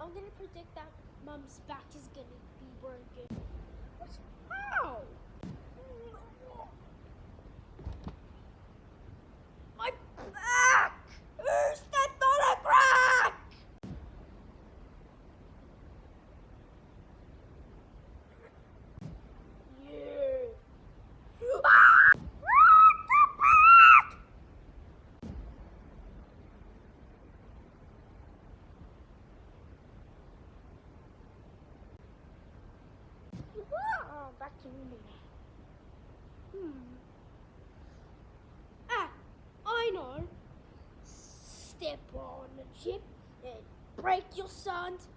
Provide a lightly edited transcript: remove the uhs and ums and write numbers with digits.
I'm gonna predict that Mom's back is gonna be broken. What's ow? My back! Who's that on a crack? Yeah. Ah! Back to me. I know. Step on the chip and break your son's